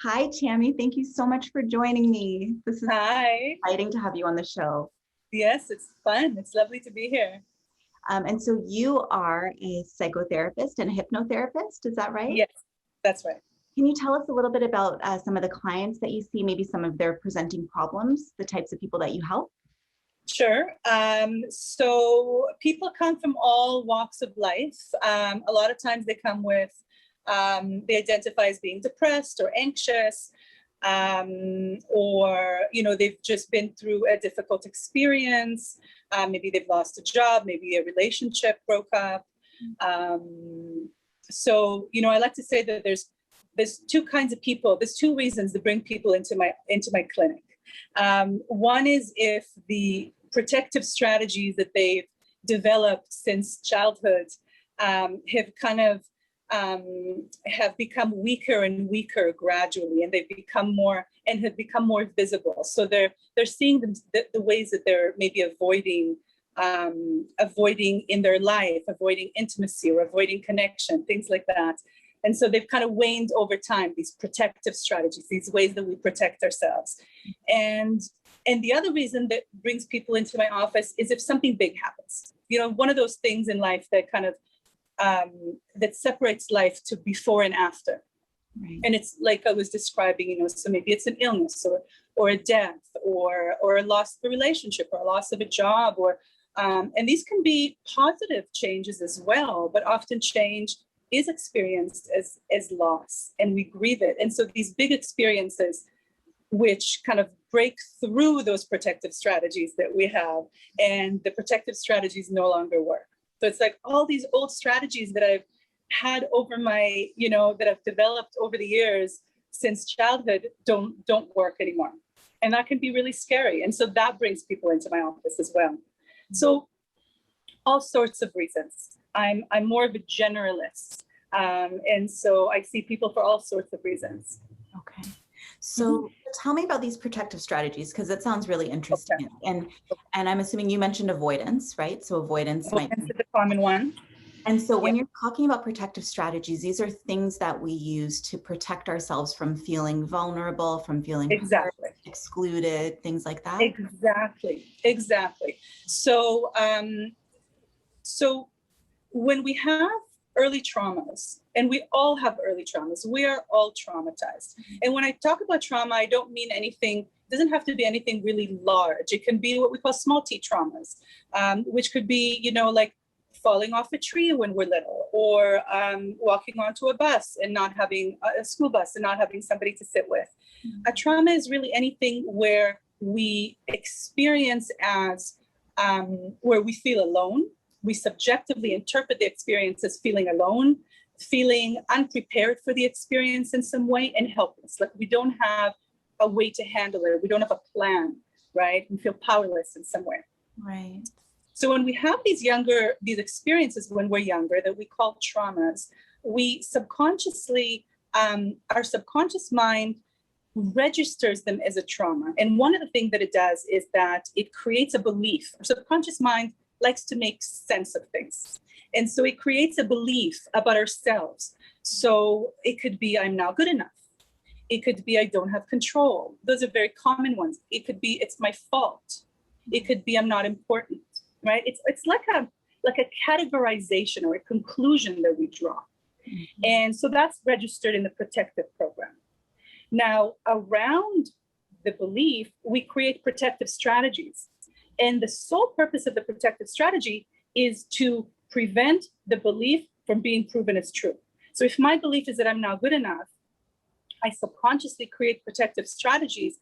Hi, Tami. Thank you so much for joining me. This is Hi. exciting to have you on the show. Yes, it's fun. It's lovely to be here. And so you are a psychotherapist and a hypnotherapist, is that right? Yes, that's right. Can you tell us a little bit about some of the clients that you see, maybe some of their presenting problems, the types of people that you help? Sure. So people come from all walks of life. A lot of times they come with, they identify as being depressed or anxious, or, they've just been through a difficult experience. Maybe they've lost a job, maybe a relationship broke up. I like to say that there's two kinds of people. There's two reasons to bring people into my clinic. One is if the protective strategies that they've developed since childhood have become weaker and weaker gradually, and they've become more visible. So they're seeing the ways that they're maybe avoiding in their life, avoiding intimacy or avoiding connection, things like that. And so they've kind of waned over time, these protective strategies, these ways that we protect ourselves. And the other reason that brings people into my office is if something big happens. One of those things in life that kind of that separates life to before and after. Right. And it's like I was describing, so maybe it's an illness or a death or a loss of a relationship or a loss of a job, and these can be positive changes as well, but often change is experienced as loss, and we grieve it. And so these big experiences, which kind of break through those protective strategies that we have, and the protective strategies no longer work. So it's like all these old strategies that I've had over that I've developed over the years since childhood don't work anymore. And that can be really scary. And so that brings people into my office as well. So all sorts of reasons. I'm more of a generalist. And so I see people for all sorts of reasons. Okay. So tell me about these protective strategies, because it sounds really interesting. Okay. And I'm assuming you mentioned avoidance, right? So avoidance might be the common one. And so when you're talking about protective strategies, these are things that we use to protect ourselves from feeling vulnerable, from feeling hurt, excluded, things like that. Exactly. So, when we have early traumas, and we all have early traumas, we are all traumatized. And when I talk about trauma, I don't mean anything, it doesn't have to be anything really large. It can be what we call small t traumas, which could be, like falling off a tree when we're little, or walking onto a bus and not having a school bus and not having somebody to sit with. A trauma is really anything where we experience as, where we feel alone. We subjectively interpret the experience as feeling alone, feeling unprepared for the experience in some way, and helpless. Like we don't have a way to handle it. We don't have a plan, right? We feel powerless in some way. Right. So when we have these experiences when we're younger that we call traumas, we subconsciously, our subconscious mind registers them as a trauma. And one of the things that it does is that it creates a belief. Our subconscious mind likes to make sense of things. And so it creates a belief about ourselves. So it could be, I'm not good enough. It could be, I don't have control. Those are very common ones. It could be, it's my fault. It could be, I'm not important, right? It's like a categorization or a conclusion that we draw. Mm-hmm. And so that's registered in the protective program. Now, around the belief, we create protective strategies. And the sole purpose of the protective strategy is to prevent the belief from being proven as true. So if my belief is that I'm not good enough, I subconsciously create protective strategies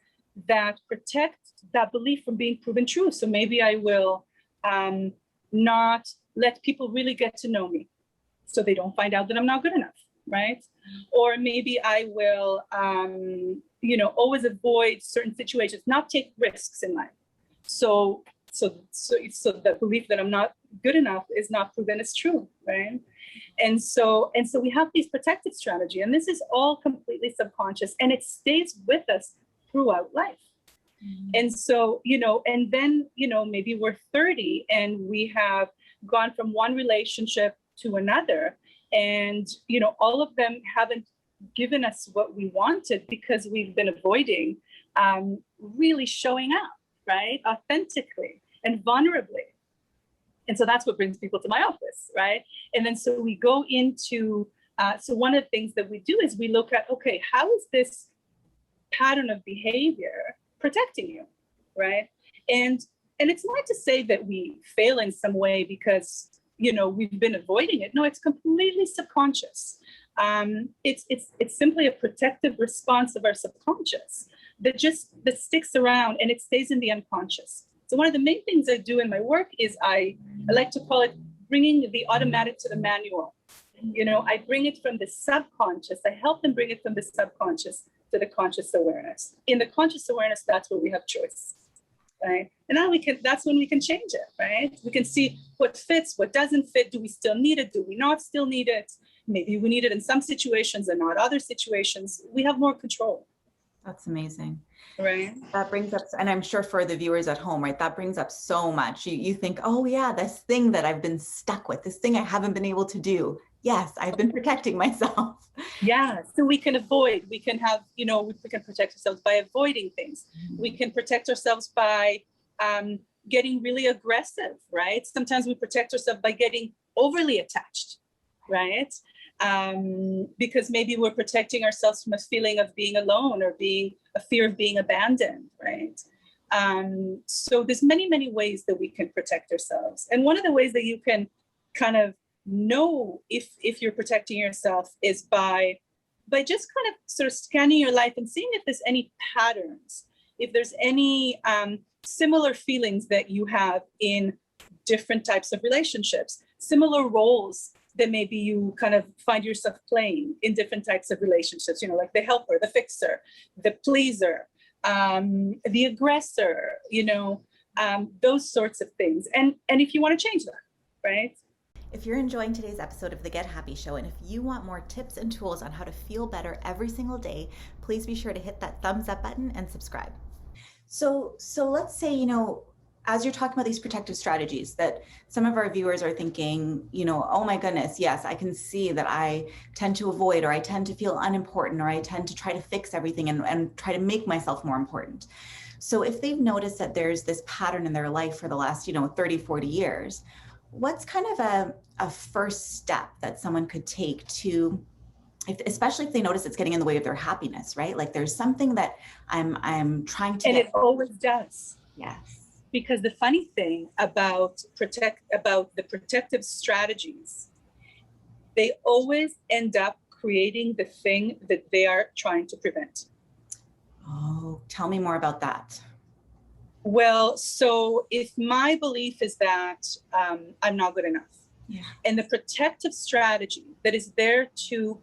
that protect that belief from being proven true. So maybe I will not let people really get to know me, so they don't find out that I'm not good enough, right? Or maybe I will, always avoid certain situations, not take risks in life. So the belief that I'm not good enough is not proven as true, right? And so we have these protective strategy, and this is all completely subconscious, and it stays with us throughout life. Mm-hmm. And so, and then, maybe we're 30 and we have gone from one relationship to another, and, all of them haven't given us what we wanted because we've been avoiding really showing up, right? Authentically and vulnerably. And so that's what brings people to my office, right? And then so we go into, so one of the things that we do is we look at, okay, how is this pattern of behavior protecting you, right? And it's not to say that we fail in some way because, you know, we've been avoiding it. No, it's completely subconscious. It's simply a protective response of our subconscious that sticks around and it stays in the unconscious. So one of the main things I do in my work is I like to call it bringing the automatic to the manual. You know, I bring it from the subconscious. I help them bring it from the subconscious to the conscious awareness. In the conscious awareness, that's where we have choice, right? And now that's when we can change it, right? We can see what fits, what doesn't fit. Do we still need it? Do we not still need it? Maybe we need it in some situations and not other situations. We have more control. That's amazing. Right. That brings up, and I'm sure for the viewers at home, right, that brings up so much. You think, oh yeah, this thing that I've been stuck with, this thing I haven't been able to do. Yes, I've been protecting myself. Yeah, so we can avoid, we can have, you know, we can protect ourselves by avoiding things. We can protect ourselves by getting really aggressive, right? Sometimes we protect ourselves by getting overly attached, right? Because maybe we're protecting ourselves from a feeling of being alone or a fear of being abandoned, right? So there's many, many ways that we can protect ourselves. And one of the ways that you can kind of know if you're protecting yourself is by just kind of sort of scanning your life and seeing if there's any patterns, if there's any similar feelings that you have in different types of relationships, similar roles that maybe you kind of find yourself playing in different types of relationships, you know, like the helper, the fixer, the pleaser, the aggressor, you know, those sorts of things. And if you want to change that, right? If you're enjoying today's episode of the Get Happy Show, and if you want more tips and tools on how to feel better every single day, please be sure to hit that thumbs up button and subscribe. So let's say, you know, as you're talking about these protective strategies that some of our viewers are thinking, you know, oh my goodness, yes, I can see that I tend to avoid, or I tend to feel unimportant, or I tend to try to fix everything and try to make myself more important. So if they've noticed that there's this pattern in their life for the last, you know, 30, 40 years, what's kind of a first step that someone could take to, especially if they notice it's getting in the way of their happiness, right? Like there's something that I'm trying to and get. It always does. Yes. Because the funny thing about the protective strategies, they always end up creating the thing that they are trying to prevent. Oh, tell me more about that. Well, so if my belief is that I'm not good enough, yeah, and the protective strategy that is there to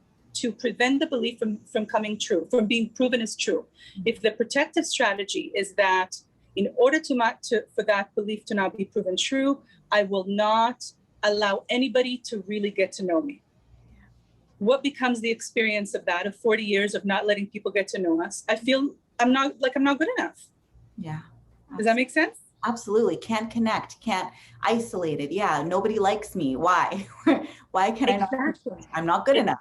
prevent the belief from coming true, from being proven as true, if the protective strategy is that in order for that belief to not be proven true, I will not allow anybody to really get to know me. What becomes the experience of that, of 40 years of not letting people get to know us? I feel I'm not good enough. Yeah. Does that make sense? Absolutely. Can't connect, can't isolate it. Yeah. Nobody likes me. Why? Why can exactly. I not? I'm not good enough.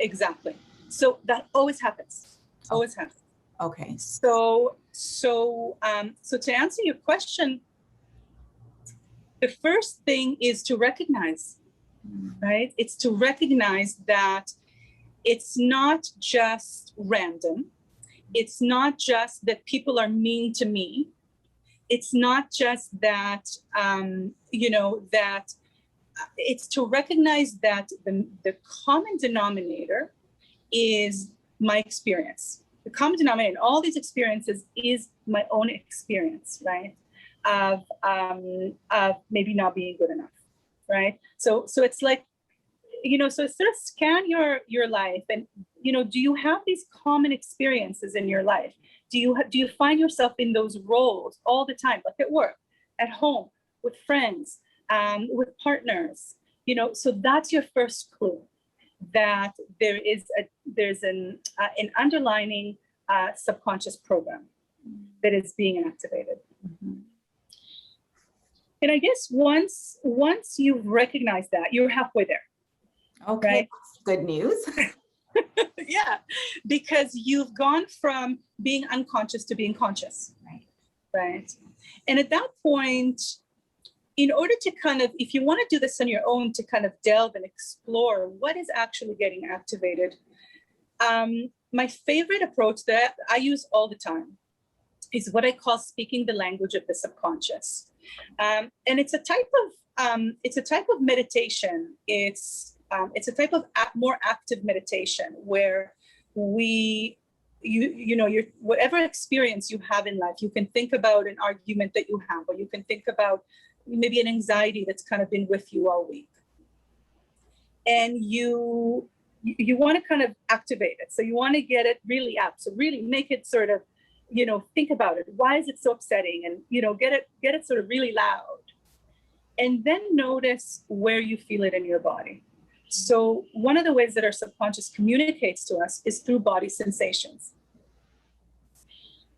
Exactly. So that always happens. Always happens. Okay. So to answer your question, the first thing is to recognize, right? It's to recognize that it's not just random. It's not just that people are mean to me. It's not just that, that it's to recognize that the common denominator is my experience. The common denominator in all these experiences is my own experience, right? Of maybe not being good enough, right? So it's like, so sort of scan your life and, do you have these common experiences in your life? Do you find yourself in those roles all the time, like at work, at home, with friends, with partners? So that's your first clue that there's an underlying subconscious program that is being activated. Mm-hmm. And I guess once you've recognized that, you're halfway there. Okay, right? Good news. Yeah, because you've gone from being unconscious to being conscious. Right. Right. And at that point, in order to kind of, if you want to do this on your own, to kind of delve and explore what is actually getting activated, my favorite approach that I use all the time is what I call speaking the language of the subconscious. And it's a type of meditation. It's a type of more active meditation where your whatever experience you have in life, you can think about an argument that you have, or you can think about maybe an anxiety that's kind of been with you all week, and you want to kind of activate it. So you want to get it really up. So really make it sort of, think about it. Why is it so upsetting? And get it sort of really loud, and then notice where you feel it in your body. So one of the ways that our subconscious communicates to us is through body sensations.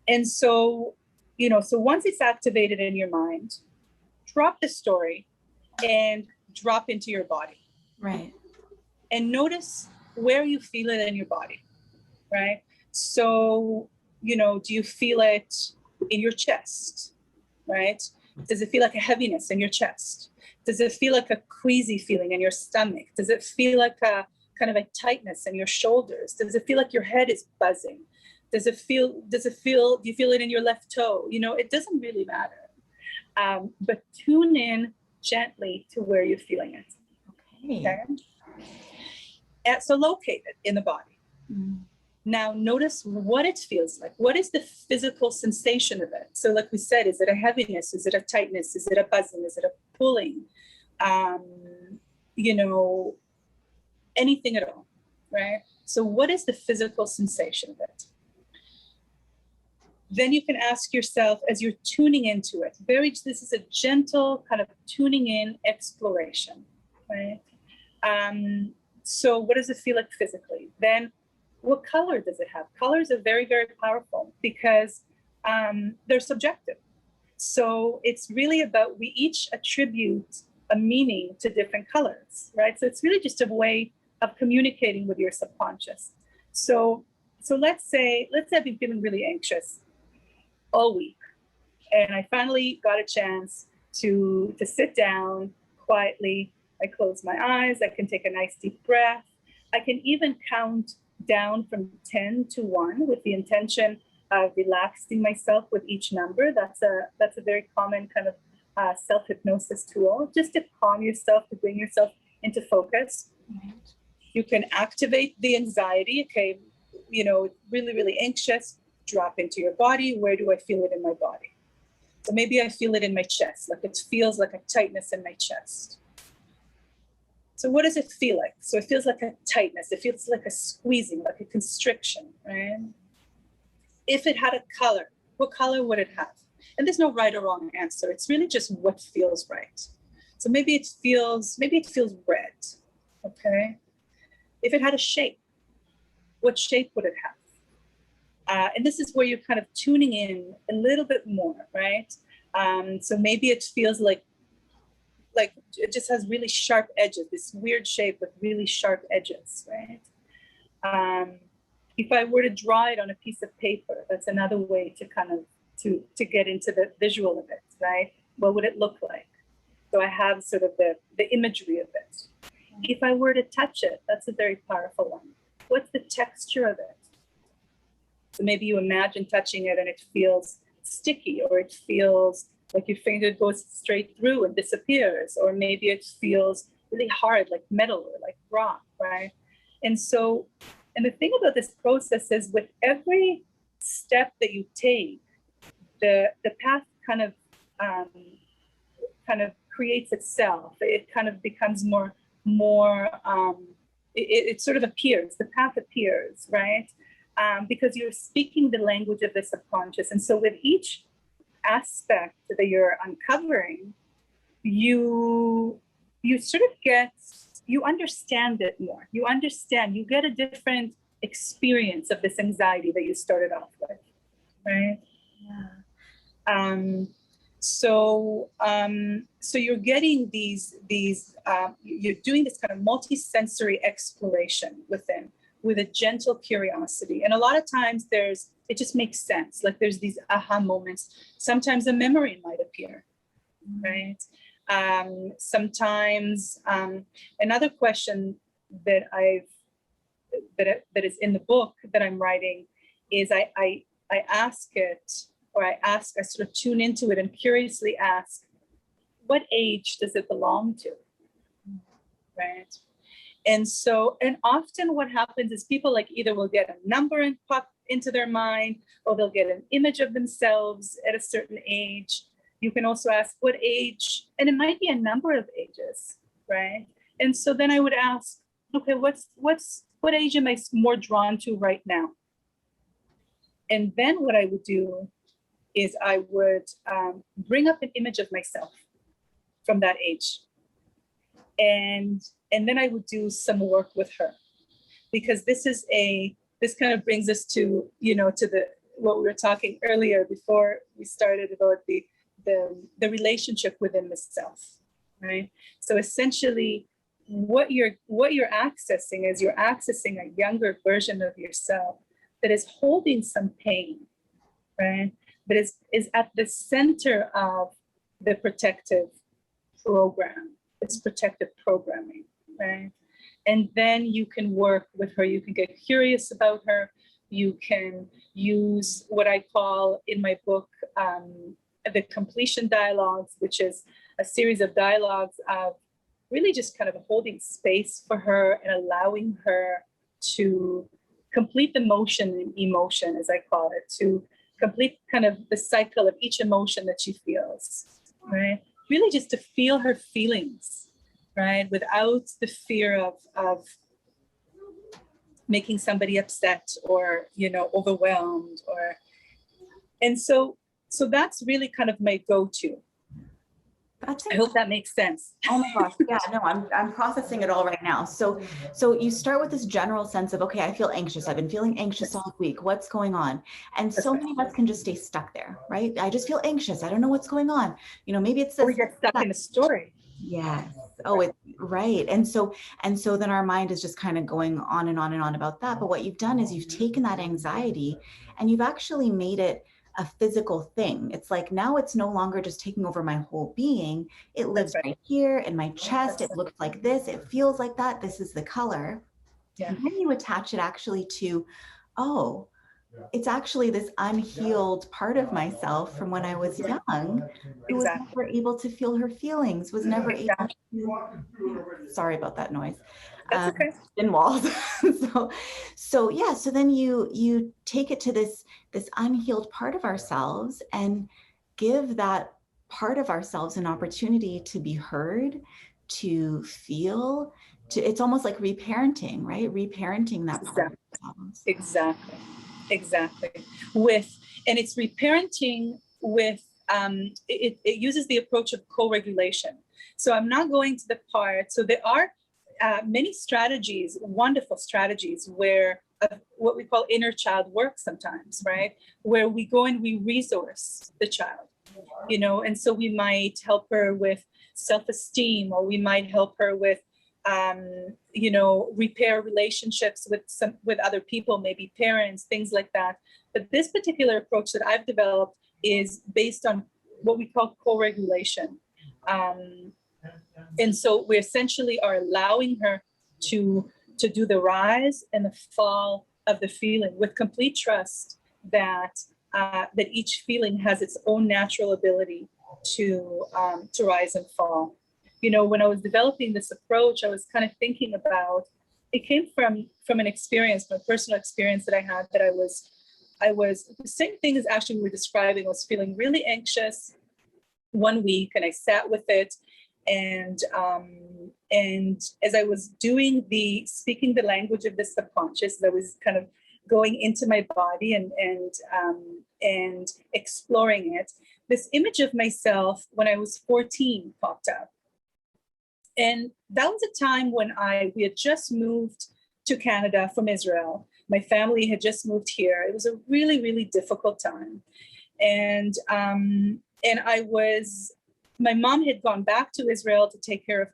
And so, so once it's activated in your mind, drop the story and drop into your body. Right. And notice where you feel it in your body, right? So, do you feel it in your chest, right? Does it feel like a heaviness in your chest? Does it feel like a queasy feeling in your stomach? Does it feel like a kind of a tightness in your shoulders? Does it feel like your head is buzzing? Do you feel it in your left toe? It doesn't really matter. But tune in gently to where you're feeling it. Okay. And so locate it in the body. Mm. Now notice what it feels like. What is the physical sensation of it? So like we said, is it a heaviness? Is it a tightness? Is it a buzzing? Is it a pulling? Anything at all, right? So what is the physical sensation of it? Then you can ask yourself, as you're tuning into it, this is a gentle kind of tuning in exploration, right? So what does it feel like physically? Then what color does it have? Colors are very, very powerful because they're subjective. So it's really about, we each attribute a meaning to different colors, right? So it's really just a way of communicating with your subconscious. So let's say I've been feeling really anxious all week, and I finally got a chance to sit down quietly. I close my eyes. I can take a nice deep breath. I can even count down from 10 to 1 with the intention of relaxing myself with each number. That's a very common kind of self-hypnosis tool, just to calm yourself, to bring yourself into focus. Right. You can activate the anxiety. Okay, really, really anxious, drop into your body. Where do I feel it in my body? So maybe I feel it in my chest, like it feels like a tightness in my chest. So what does it feel like? So it feels like a tightness. It feels like a squeezing, like a constriction, right? If it had a color, what color would it have? And there's no right or wrong answer. It's really just what feels right. So maybe it feels red, okay? If it had a shape, what shape would it have? And this is where you're kind of tuning in a little bit more, right? So maybe it feels like it just has really sharp edges, this weird shape with really sharp edges, right? If I were to draw it on a piece of paper, that's another way to kind of to get into the visual of it, right? What would it look like? So I have sort of the imagery of it. If I were to touch it, that's a very powerful one. What's the texture of it? So maybe you imagine touching it and it feels sticky, or it feels like your finger goes straight through and disappears, or maybe it feels really hard, like metal or like rock, right? And the thing about this process is, with every step that you take, the path kind of creates itself. It kind of becomes more. It sort of appears. The path appears, right? Because you're speaking the language of the subconscious, and so with each aspect that you're uncovering, you sort of you understand it more. You get a different experience of this anxiety that you started off with, right? Yeah. So you're getting these you're doing this kind of multi-sensory exploration within, with a gentle curiosity. And a lot of times it just makes sense. Like there's these aha moments. Sometimes a memory might appear, right? Sometimes another question that that is in the book that I'm writing is I ask it, or I sort of tune into it and curiously ask, what age does it belong to, right? And so, and often what happens is people like either will get a number and pop into their mind, or they'll get an image of themselves at a certain age. You can also ask what age, and it might be a number of ages, right? And so then I would ask, okay, what age am I more drawn to right now? And then what I would do is I would bring up an image of myself from that age. And then I would do some work with her, because this kind of brings us to, to what we were talking earlier before we started about the relationship within the self, right? So essentially what you're accessing is you're accessing a younger version of yourself that is holding some pain, right? That is at the center of the protective program, this protective programming, right? And then you can work with her. You can get curious about her. You can use what I call in my book, the completion dialogues, which is a series of dialogues of really just kind of holding space for her and allowing her to complete the motion and emotion, as I call it, to complete kind of the cycle of each emotion that she feels, right? Really just to feel her feelings, right? Without the fear of making somebody upset or, overwhelmed and so that's really kind of my go-to. I hope that makes sense. Oh my gosh. Yeah, no, I'm processing it all right now. So you start with this general sense of, okay, I feel anxious. I've been feeling anxious all week. What's going on? And so many of us can just stay stuck there, right? I just feel anxious. I don't know what's going on. Maybe it's this. We get stuck in a story. Yes. Oh, it's right. And so then our mind is just kind of going on and on and on about that. But what you've done is you've taken that anxiety and you've actually made it a physical thing. It's like now it's no longer just taking over my whole being. It lives right here in my chest. It looks like this. It feels like that. This is the color. Yeah. And then you attach it actually to, oh, it's actually this unhealed part of myself from when I was young, who was never able to feel her feelings, was never able to, sorry about that noise. That's okay. In walls. So then you take it to this unhealed part of ourselves and give that part of ourselves an opportunity to be heard, to feel, it's almost like reparenting, right? Reparenting that part of ourselves. Exactly. And it's reparenting with, it uses the approach of co-regulation. So I'm not going to the part, so there are many strategies, wonderful strategies where what we call inner child work sometimes, right? Where we go and we resource the child, and so we might help her with self-esteem, or we might help her with repair relationships with other people, maybe parents, things like that. But this particular approach that I've developed is based on what we call co-regulation. And so we essentially are allowing her to do the rise and the fall of the feeling with complete trust that each feeling has its own natural ability to rise and fall. When I was developing this approach, I was kind of thinking about, it came from an experience, my personal experience that I had, that I was the same thing as actually we were describing. I was feeling really anxious one week, and I sat with it. And as I was speaking the language of the subconscious, I was kind of going into my body and exploring it. This image of myself when I was 14 popped up. And that was a time when we had just moved to Canada from Israel. My family had just moved here. It was a really, really difficult time. And my mom had gone back to Israel to take care of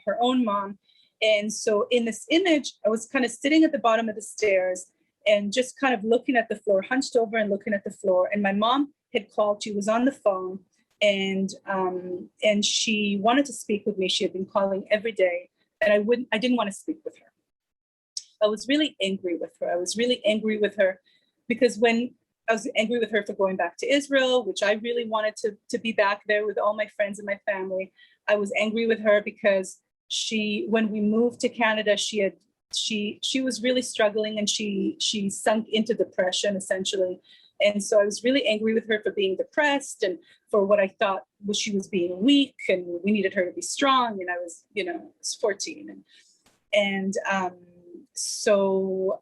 her own mom. And so in this image, I was kind of sitting at the bottom of the stairs and just kind of looking at the floor, hunched over and looking at the floor. And my mom had called, she was on the phone, and she wanted to speak with me. She had been calling every day, and I didn't want to speak with her. I was really angry with her. I was really angry with her because when I was angry with her for going back to Israel, which I really wanted to be back there with all my friends and my family. I was angry with her because when we moved to Canada, she was really struggling, and she sunk into depression essentially. And so I was really angry with her for being depressed and for what I thought was she was being weak, and we needed her to be strong. And I was, I was 14. So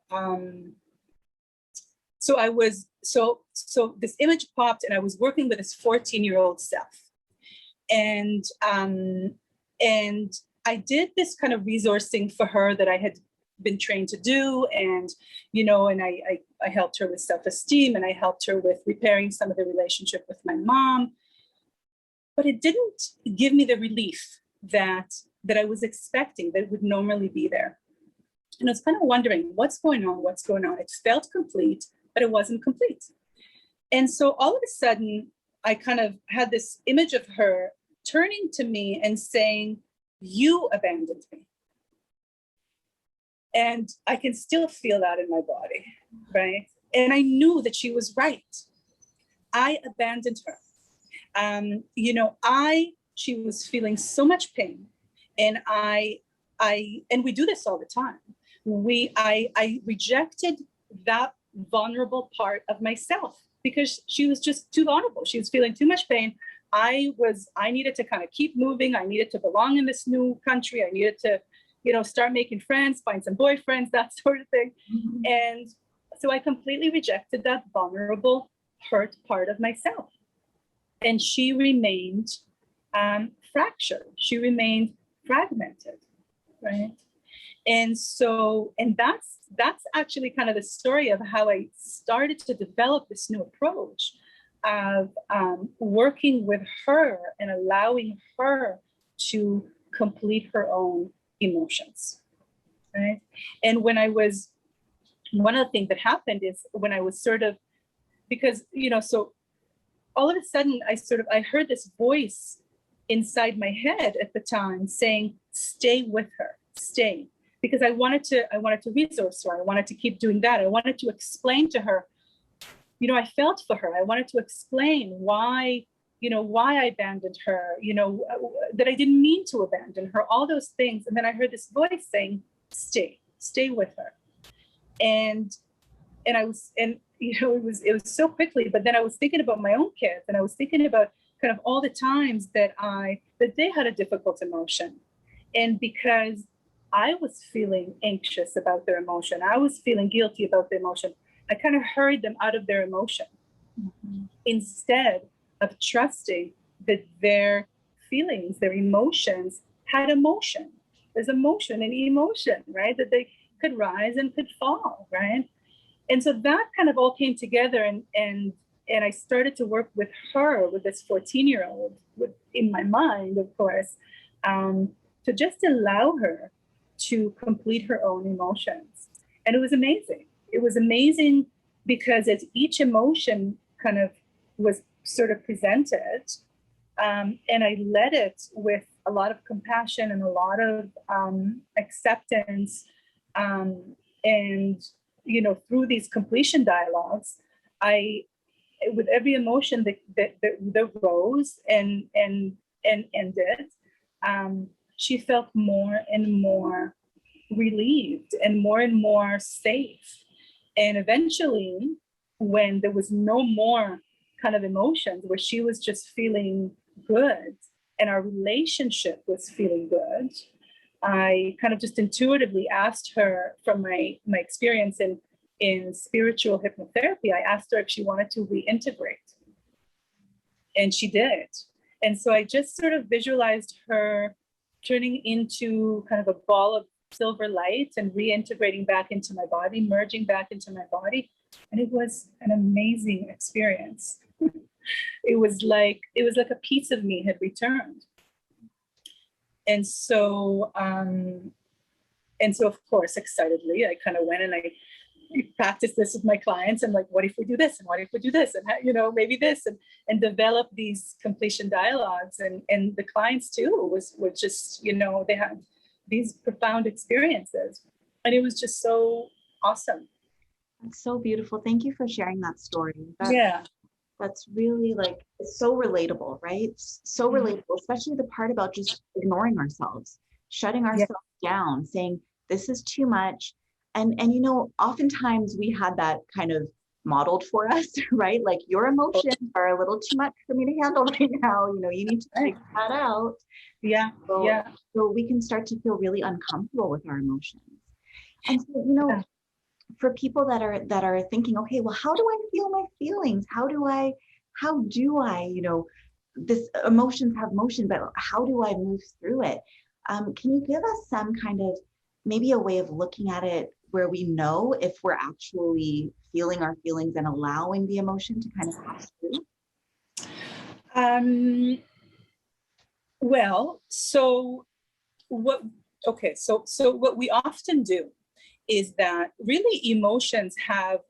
this image popped, and I was working with this 14-year-old self. And I did this kind of resourcing for her that I had been trained to do. And, and I helped her with self-esteem, and I helped her with repairing some of the relationship with my mom. But it didn't give me the relief that I was expecting that would normally be there. And I was kind of wondering, what's going on? It felt complete, but it wasn't complete. And so all of a sudden, I kind of had this image of her turning to me and saying, "You abandoned me." And I can still feel that in my body, right? And I knew that she was right. I abandoned her. She was feeling so much pain, and and we do this all the time. I rejected that vulnerable part of myself because she was just too vulnerable. She was feeling too much pain. I needed to kind of keep moving. I needed to belong in this new country. I needed to, start making friends, find some boyfriends, that sort of thing. Mm-hmm. And so I completely rejected that vulnerable, hurt part of myself. And she remained fractured. She remained fragmented, right? And that's actually kind of the story of how I started to develop this new approach of working with her and allowing her to complete her own emotions, right? And one of the things that happened is when I was because, so all of a sudden I heard this voice inside my head at the time saying, "Stay with her, stay." Because I wanted to resource her. I wanted to keep doing that. I wanted to explain to her, I felt for her. I wanted to explain why I abandoned her, that I didn't mean to abandon her, all those things. And then I heard this voice saying, stay with her. And it was so quickly, but then I was thinking about my own kids, and I was thinking about kind of all the times that they had a difficult emotion. And because I was feeling anxious about their emotion, I was feeling guilty about the emotion, I kind of hurried them out of their emotion, mm-hmm. instead of trusting that their feelings, their emotions had emotion. There's emotion and emotion, right? That they could rise and could fall, right? And so that kind of all came together, and I started to work with her, with this 14-year-old, in my mind, of course, to just allow her to complete her own emotions. And it was amazing. It was amazing because as each emotion kind of was sort of presented, and I led it with a lot of compassion and a lot of acceptance, and through these completion dialogues, with every emotion that rose and ended, she felt more and more relieved and more safe. And eventually, when there was no more kind of emotions, where she was just feeling good and our relationship was feeling good, I kind of just intuitively asked her, from my experience in spiritual hypnotherapy, I asked her if she wanted to reintegrate. And she did. And so I just sort of visualized her turning into kind of a ball of silver light and reintegrating back into my body, merging back into my body. And it was an amazing experience. It was like a piece of me had returned. And so And so, of course, excitedly, I kind of went and I practiced this with my clients, and like, what if we do this, and what if we do this, and maybe this, and develop these completion dialogues. And the clients too were just, they had these profound experiences, and it was just so awesome. That's so beautiful. Thank you for sharing that story. That's really like, it's so relatable, right? So relatable, especially the part about just ignoring ourselves, shutting ourselves down, saying, this is too much. And oftentimes we had that kind of modeled for us, right? Like, your emotions are a little too much for me to handle right now. You need to figure that out. So we can start to feel really uncomfortable with our emotions. And so, for people that are thinking, okay, well, how do I feel my feelings? How do I, this emotions have motion, but how do I move through it? Can you give us some kind of, maybe a way of looking at it where we know if we're actually feeling our feelings and allowing the emotion to kind of pass through? So what we often do is that really emotions have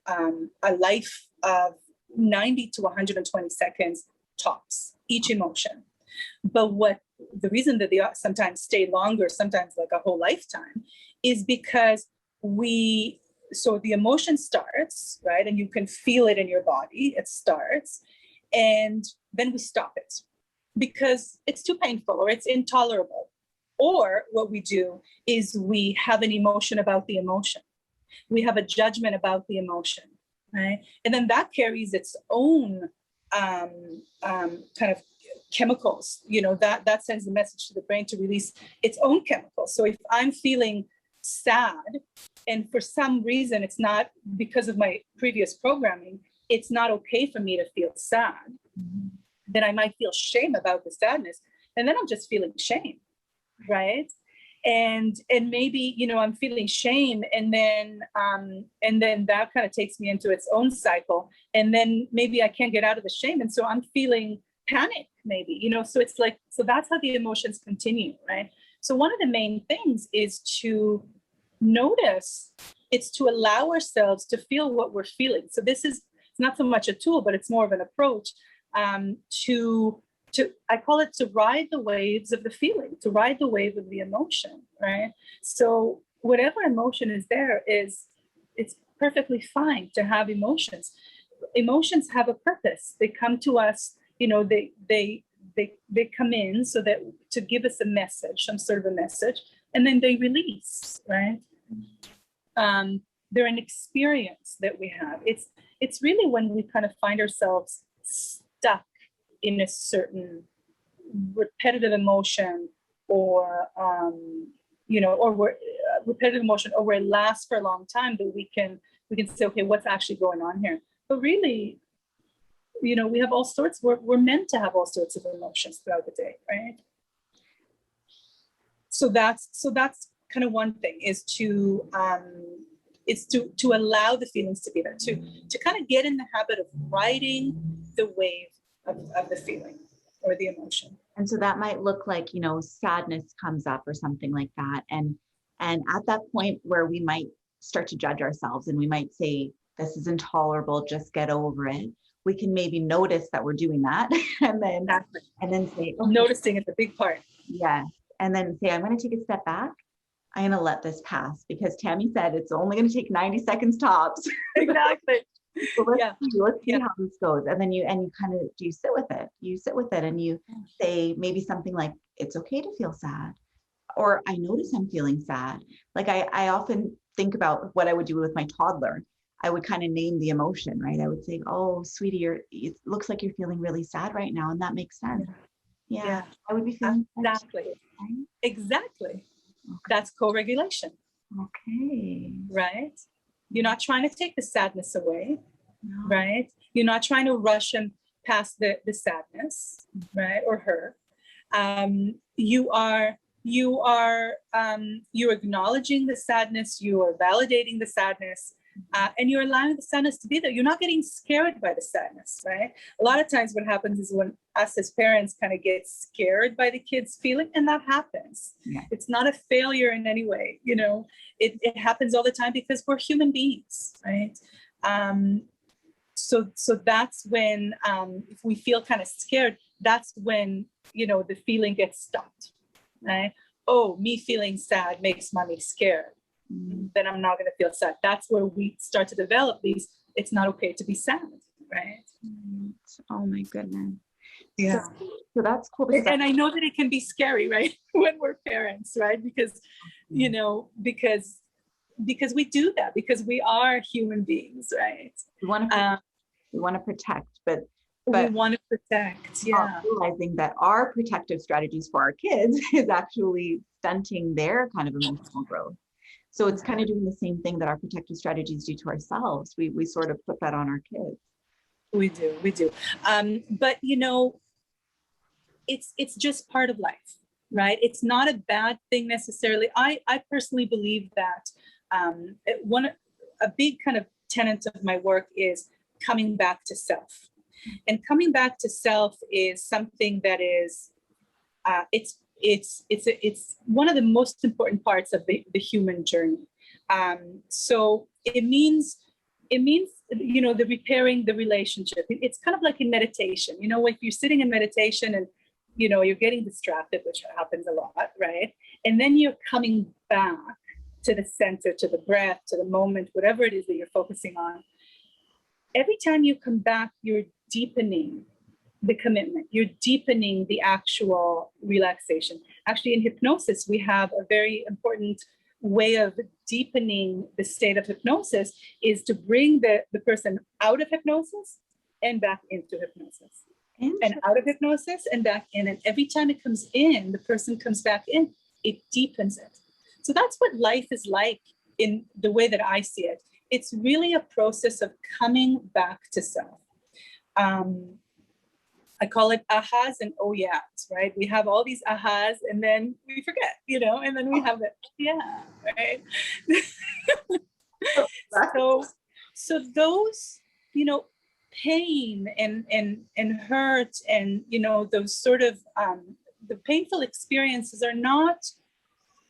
a life of 90 to 120 seconds tops, each emotion. But the reason that they sometimes stay longer, sometimes like a whole lifetime, is because so the emotion starts, right? And you can feel it in your body, it starts, and then we stop it because it's too painful or it's intolerable. Or what we do is we have an emotion about the emotion. We have a judgment about the emotion, right? And then that carries its own kind of chemicals, that sends the message to the brain to release its own chemicals. So if I'm feeling sad, and for some reason it's not because of my previous programming, it's not okay for me to feel sad, then I might feel shame about the sadness, and then I'm just feeling shame, right? And maybe I'm feeling shame, and then that kind of takes me into its own cycle, and then maybe I can't get out of the shame, and so I'm feeling panic, maybe, so it's like, so that's how the emotions continue, right? So one of the main things is to notice, it's to allow ourselves to feel what we're feeling. So this is not so much a tool, but it's more of an approach to I call it to ride the waves of the feeling, to ride the wave of the emotion, right? So whatever emotion is there, it's perfectly fine to have emotions. Emotions have a purpose. They come to us, they come in so that to give us a message, some sort of a message, and then they release, right? They're an experience that we have. It's really when we kind of find ourselves stuck in a certain repetitive emotion, or or we're repetitive emotion, or where it lasts for a long time, that we can say, okay, what's actually going on here? But really, we have all sorts. We're meant to have all sorts of emotions throughout the day, right? So that's kind of one thing, is to allow the feelings to be there, to kind of get in the habit of riding the wave of the feeling or the emotion. And so that might look like, sadness comes up or something like that. And at that point where we might start to judge ourselves, and we might say, this is intolerable, just get over it. We can maybe notice that we're doing that, and then say, okay, noticing is a big part. Yeah. And then say, I'm going to take a step back. I'm going to let this pass, because Tami said it's only going to take 90 seconds tops. Exactly. So let's see how this goes. And then you kind of, you sit with it. You sit with it, and you say maybe something like, it's okay to feel sad. Or I notice I'm feeling sad. Like I often think about what I would do with my toddler. I would kind of name the emotion, right? I would say, oh, sweetie, it looks like you're feeling really sad right now. And that makes sense. Yeah. I would be feeling exactly. Right? Exactly. Okay. That's co-regulation. Okay. Right? You're not trying to take the sadness away, No. right? You're not trying to rush him past the sadness, right? Or her. You're acknowledging the sadness. You are validating the sadness. and you're allowing the sadness to be there. You're not getting scared by the sadness, right? A lot of times what happens is when us as parents kind of get scared by the kids' feeling, and that happens. Yeah. It's not a failure in any way, you know, it happens all the time because we're human beings, right? So that's when, if we feel kind of scared, that's when, you know, the feeling gets stopped, right? Oh, me feeling sad makes mommy scared. Then I'm not going to feel sad. That's where we start to develop these, it's not okay to be sad, right? Oh my goodness. Yeah. So that's cool. And I know that it can be scary, right? When we're parents, right? Because, you know, because we do that, because we are human beings, right? We want to protect, but we want to protect, yeah. Realizing that our protective strategies for our kids is actually stunting their kind of emotional growth. So it's kind of doing the same thing that our protective strategies do to ourselves. We sort of put that on our kids. We do. But you know, it's just part of life, right? It's not a bad thing necessarily. I personally believe that a big kind of tenet of my work is coming back to self. And coming back to self is something that is, it's one of the most important parts of the human journey. So it means, you know, the repairing the relationship. It's kind of like in meditation, you know, if you're sitting in meditation and, you know, you're getting distracted, which happens a lot, right? And then you're coming back to the center, to the breath, to the moment, whatever it is that you're focusing on. Every time you come back, you're deepening the commitment. You're deepening the actual relaxation. Actually, in hypnosis, we have a very important way of deepening the state of hypnosis is to bring the person out of hypnosis and back into hypnosis. And out of hypnosis and back in. And every time it comes in, the person comes back in, it deepens it. So that's what life is like in the way that I see it. It's really a process of coming back to self. I call it ahas and oh yeahs, right? We have all these ahas and then we forget, you know, and then we have the yeah, right? So those, you know, pain and hurt and, you know, those sort of the painful experiences are not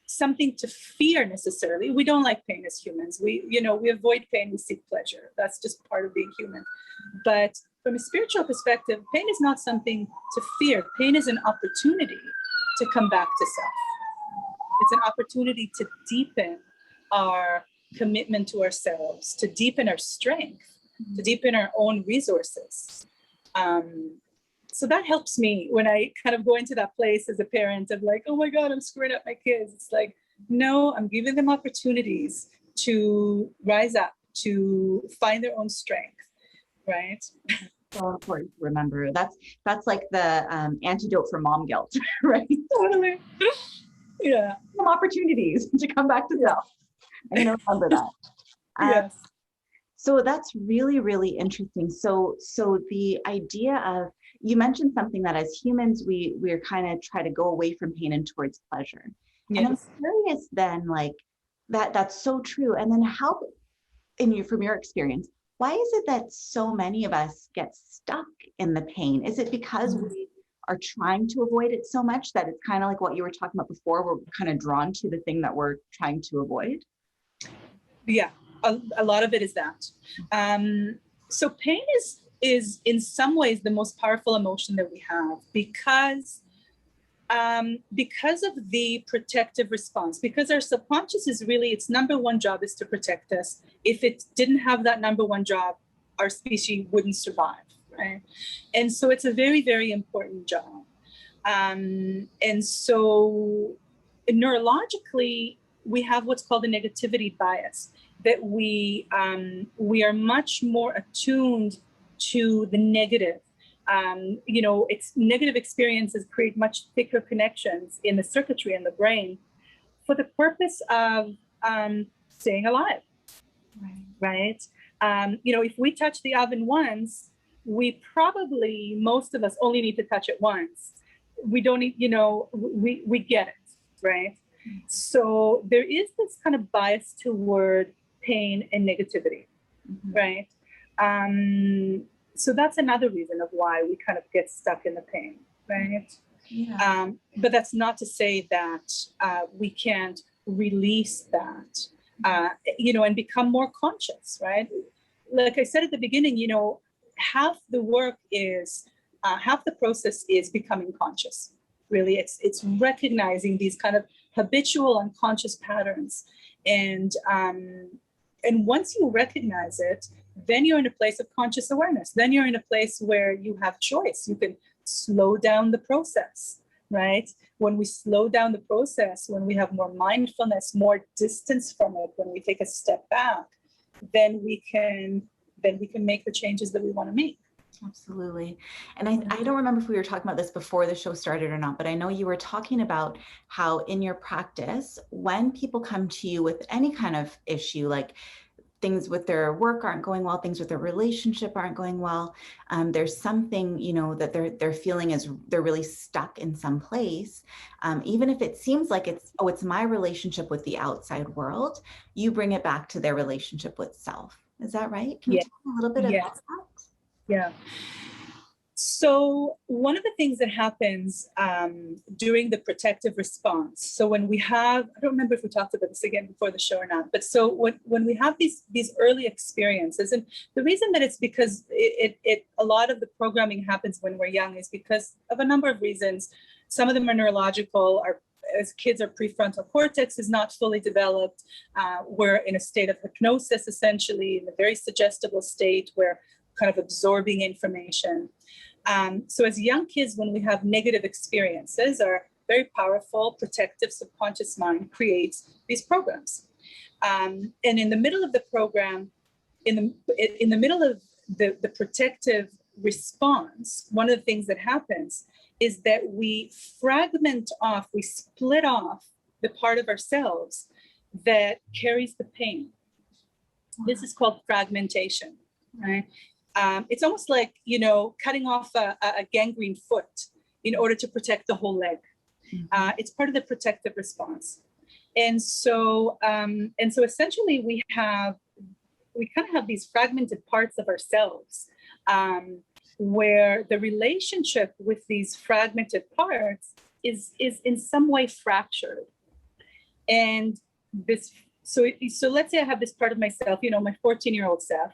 something to fear necessarily. We don't like pain as humans. We avoid pain, we seek pleasure. That's just part of being human. But from a spiritual perspective, pain is not something to fear. Pain is an opportunity to come back to self. It's an opportunity to deepen our commitment to ourselves, to deepen our strength, to deepen our own resources. So that helps me when I kind of go into that place as a parent of like, oh my God, I'm screwing up my kids. It's like, no, I'm giving them opportunities to rise up, to find their own strength, right? So important to remember. That's like the antidote for mom guilt, right? Totally. Yeah. Some opportunities to come back to self. I'm going to remember that. Yes. So that's really, really interesting. So the idea of, you mentioned something that as humans, we're kind of try to go away from pain and towards pleasure. Yes. And I'm curious then, like that's so true. And then how, from your experience, why is it that so many of us get stuck in the pain? Is it because we are trying to avoid it so much that it's kind of like what you were talking about before, we're kind of drawn to the thing that we're trying to avoid? Yeah, a lot of it is that. So pain is in some ways the most powerful emotion that we have because of the protective response, because our subconscious is really, its number one job is to protect us. If it didn't have that number one job, our species wouldn't survive, right? And so it's a very, very important job. And so neurologically, we have what's called a negativity bias, that we are much more attuned to the negative. It's negative experiences create much thicker connections in the circuitry in the brain for the purpose of staying alive, right? If we touch the oven once, we probably, most of us only need to touch it once. We don't need, we get it, right? So there is this kind of bias toward pain and negativity, Mhm. right? So that's another reason of why we kind of get stuck in the pain, right? Yeah. But that's not to say that we can't release that, and become more conscious, right? Like I said at the beginning, half the work is, half the process is becoming conscious. Really, it's recognizing these kind of habitual unconscious patterns, and once you recognize it, then you're in a place of conscious awareness. Then you're in a place where you have choice. You can slow down the process, right? When we slow down the process, when we have more mindfulness, more distance from it, when we take a step back, then we can make the changes that we want to make. Absolutely. And I don't remember if we were talking about this before the show started or not, but I know you were talking about how in your practice, when people come to you with any kind of issue, like things with their work aren't going well, things with their relationship aren't going well, there's something, that they're feeling is they're really stuck in some place. Even if it seems like it's my relationship with the outside world, you bring it back to their relationship with self. Is that right? Can you Yeah. talk a little bit about Yes. that? Yeah. So one of the things that happens during the protective response, so when we have, I don't remember if we talked about this again before the show or not, but so when we have these early experiences, and the reason that it's because a lot of the programming happens when we're young is because of a number of reasons. Some of them are neurological. As kids, our prefrontal cortex is not fully developed. We're in a state of hypnosis, essentially, in a very suggestible state where kind of absorbing information. So as young kids, when we have negative experiences, our very powerful protective subconscious mind creates these programs. And in the middle of the program, in the middle of the protective response, one of the things that happens is that we fragment off, we split off the part of ourselves that carries the pain. This is called fragmentation, right? It's almost like, cutting off a gangrene foot in order to protect the whole leg. It's part of the protective response. And so essentially we kind of have these fragmented parts of ourselves where the relationship with these fragmented parts is in some way fractured. And so let's say I have this part of myself, my 14-year-old self,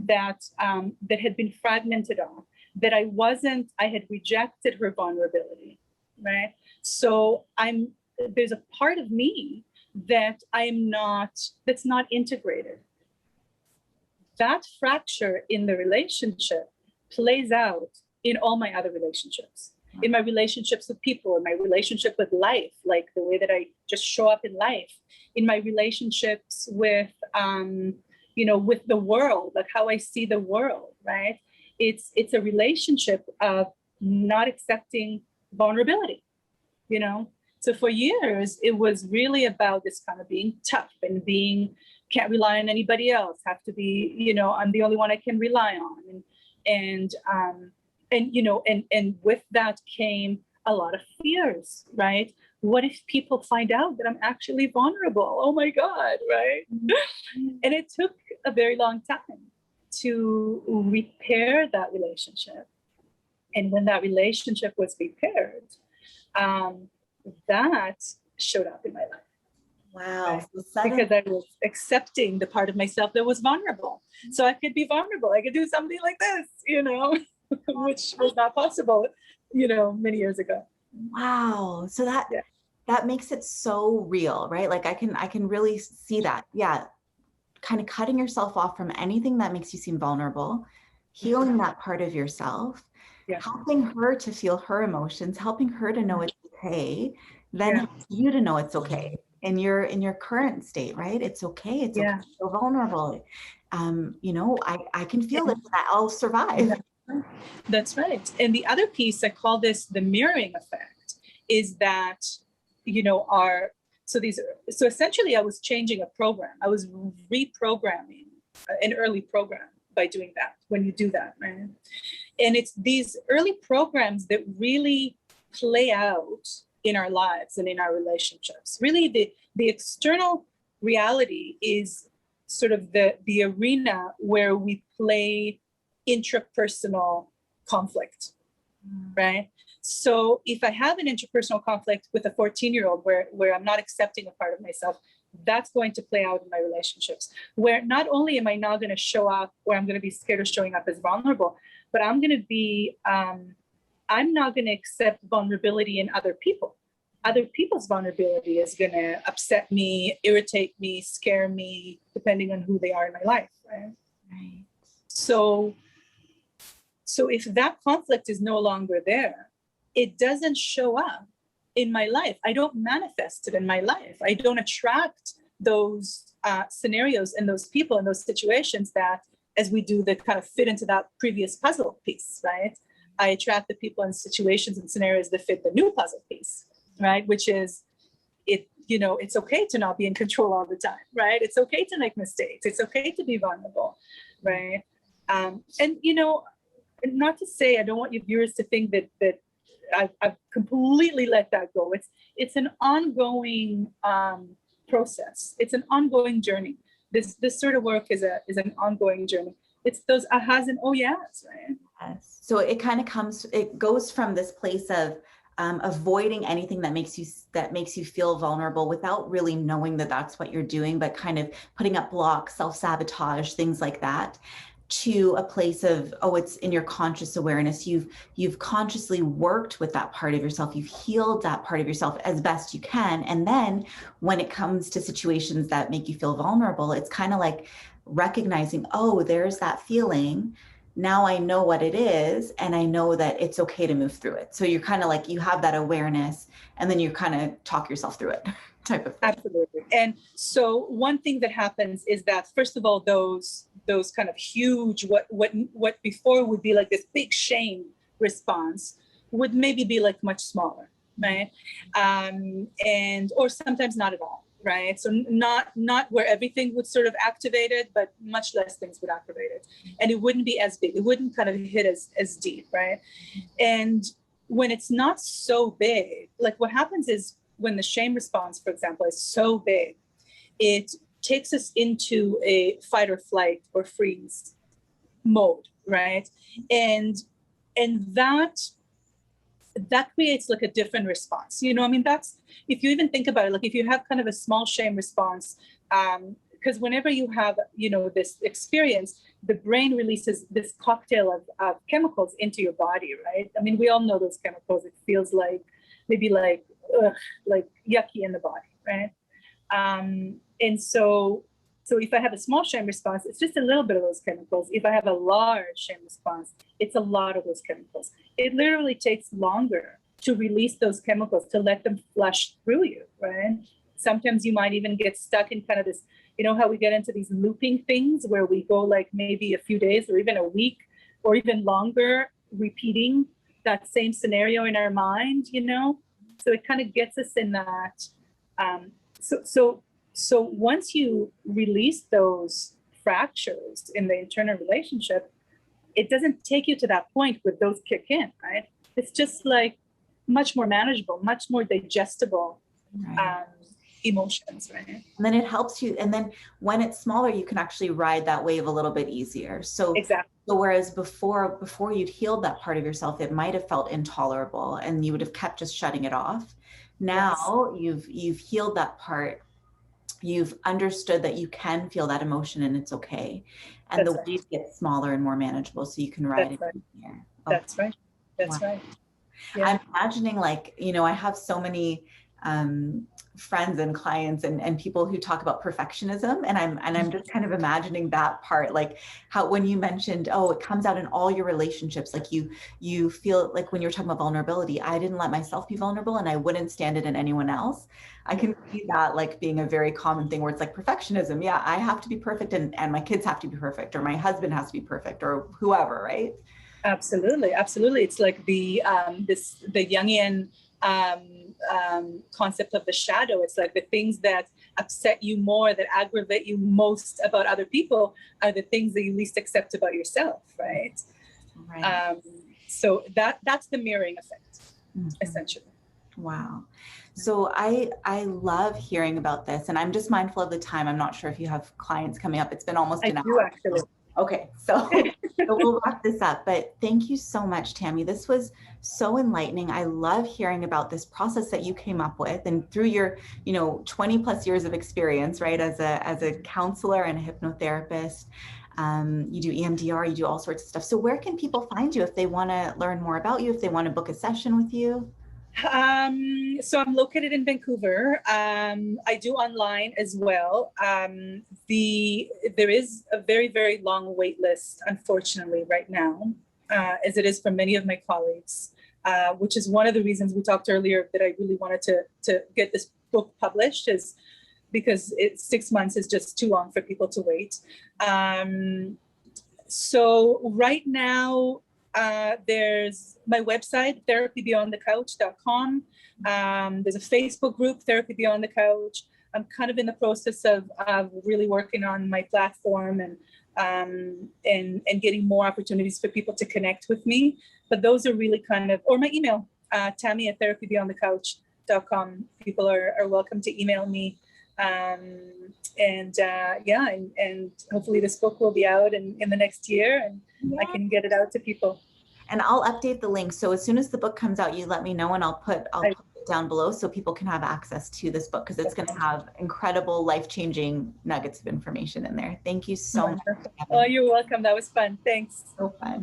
that had been fragmented off, that I had rejected her vulnerability, right? So there's a part of me that's not integrated. That fracture in the relationship plays out in all my other relationships, in my relationships with people, in my relationship with life, like the way that I just show up in life, in my relationships with, with the world, like how I see the world, right? It's a relationship of not accepting vulnerability, So for years, it was really about this kind of being tough and can't rely on anybody else, have to be, I'm the only one I can rely on. And with that came a lot of fears, right? What if people find out that I'm actually vulnerable? Oh my God, right? And it took a very long time to repair that relationship. And when that relationship was repaired, that showed up in my life. Wow. Right? Because I was accepting the part of myself that was vulnerable. So I could be vulnerable. I could do something like this, which was not possible, many years ago. Wow. So that makes it so real, right? Like I can really see that. Yeah. Kind of cutting yourself off from anything that makes you seem vulnerable, healing that part of yourself, helping her to feel her emotions, helping her to know it's okay, then helps you to know it's okay in your current state, right? It's okay. It's okay to feel vulnerable. I can feel it. I'll survive. That's right. And the other piece, I call this the mirroring effect, is that, so essentially I was changing a program. I was reprogramming an early program by doing that, when you do that, right? And it's these early programs that really play out in our lives and in our relationships. Really, the external reality is sort of the arena where we play intrapersonal conflict, right? So if I have an interpersonal conflict with a 14-year-old where I'm not accepting a part of myself, that's going to play out in my relationships, where not only am I not going to show up, or I'm going to be scared of showing up as vulnerable, but I'm going to be, I'm not going to accept vulnerability in other people. Other people's vulnerability is going to upset me, irritate me, scare me, depending on who they are in my life, right? Right. So if that conflict is no longer there, it doesn't show up in my life. I don't manifest it in my life. I don't attract those scenarios and those people and those situations that, as we do, that kind of fit into that previous puzzle piece, right? I attract the people and situations and scenarios that fit the new puzzle piece, right? Which is, it's okay to not be in control all the time, right? It's okay to make mistakes. It's okay to be vulnerable, right? And not to say, I don't want your viewers to think that I've completely let that go. It's an ongoing process. It's an ongoing journey. This sort of work is an ongoing journey. It's those ahas and oh yes, right? Yes. So it goes from this place of avoiding anything that makes you feel vulnerable without really knowing that that's what you're doing, but kind of putting up blocks, self-sabotage, things like that, to a place of, oh, it's in your conscious awareness. You've consciously worked with that part of yourself. You've healed that part of yourself as best you can. And then when it comes to situations that make you feel vulnerable, it's kind of like recognizing, oh, there's that feeling. Now I know what it is, and I know that it's okay to move through it. So you're kind of like, you have that awareness, and then you kind of talk yourself through it type of thing. Absolutely. And so one thing that happens is that, first of all, those kind of huge, what before would be like this big shame response would maybe be like much smaller, right? Or sometimes not at all, right? So not where everything would sort of activate it, but much less things would activate it. And it wouldn't be as big. It wouldn't kind of hit as deep, right? And when it's not so big, like what happens is when the shame response, for example, is so big, it takes us into a fight or flight or freeze mode, right? And that creates like a different response. That's, if you even think about it, like if you have kind of a small shame response, because whenever you have, this experience, the brain releases this cocktail of chemicals into your body, right? I mean, we all know those chemicals. It feels like maybe like yucky in the body, right? And so if I have a small shame response, it's just a little bit of those chemicals. If I have a large shame response, it's a lot of those chemicals. It literally takes longer to release those chemicals, to let them flush through you, right? Sometimes you might even get stuck in kind of this, how we get into these looping things where we go like maybe a few days or even a week or even longer repeating that same scenario in our mind, So it kind of gets us in that. So once you release those fractures in the internal relationship, it doesn't take you to that point where those kick in, right? It's just like much more manageable, much more digestible emotions, right? And then it helps you. And then when it's smaller, you can actually ride that wave a little bit easier. So exactly. So whereas before you'd healed that part of yourself, it might have felt intolerable and you would have kept just shutting it off. Now you've healed that part. You've understood that you can feel that emotion and it's okay. And the wave gets smaller and more manageable, so you can ride it easier. That's right. That's right. Yeah. I'm imagining I have so many friends and clients and people who talk about perfectionism, and I'm just kind of imagining that part, like how when you mentioned, oh, it comes out in all your relationships, like you feel like when you're talking about vulnerability, I didn't let myself be vulnerable and I wouldn't stand it in anyone else. I can see that like being a very common thing where it's like perfectionism. Yeah, I have to be perfect and my kids have to be perfect, or my husband has to be perfect, or whoever, right? Absolutely. It's like the Jungian concept of the shadow. It's like the things that upset you more, that aggravate you most about other people, are the things that you least accept about yourself, right? So that's the mirroring effect, essentially. Wow. So I love hearing about this, and I'm just mindful of the time. I'm not sure if you have clients coming up. It's been almost I an do hour. actually. Okay, so we'll wrap this up. But thank you so much, Tami. This was so enlightening. I love hearing about this process that you came up with, and through your, 20 plus years of experience, right, as a counselor and a hypnotherapist. You do EMDR, you do all sorts of stuff. So where can people find you if they want to learn more about you, if they want to book a session with you? So I'm located in Vancouver. I do online as well. There is a very, very long wait list, unfortunately, right now, as it is for many of my colleagues, which is one of the reasons we talked earlier that I really wanted to get this book published, is because 6 months is just too long for people to wait. So right now, there's my website, therapybeyondthecouch.com. There's a Facebook group, Therapy Beyond the Couch. I'm kind of in the process of really working on my platform and getting more opportunities for people to connect with me. But those are really kind of, or my email, Tami at therapybeyondthecouch.com. People are welcome to email me. And hopefully this book will be out in the next year, and I can get it out to people. And I'll update the link. So as soon as the book comes out, you let me know, and I'll put it down below so people can have access to this book, because it's going to have incredible, life-changing nuggets of information in there. Thank you so much. Oh, you're welcome. That was fun. Thanks. So fun.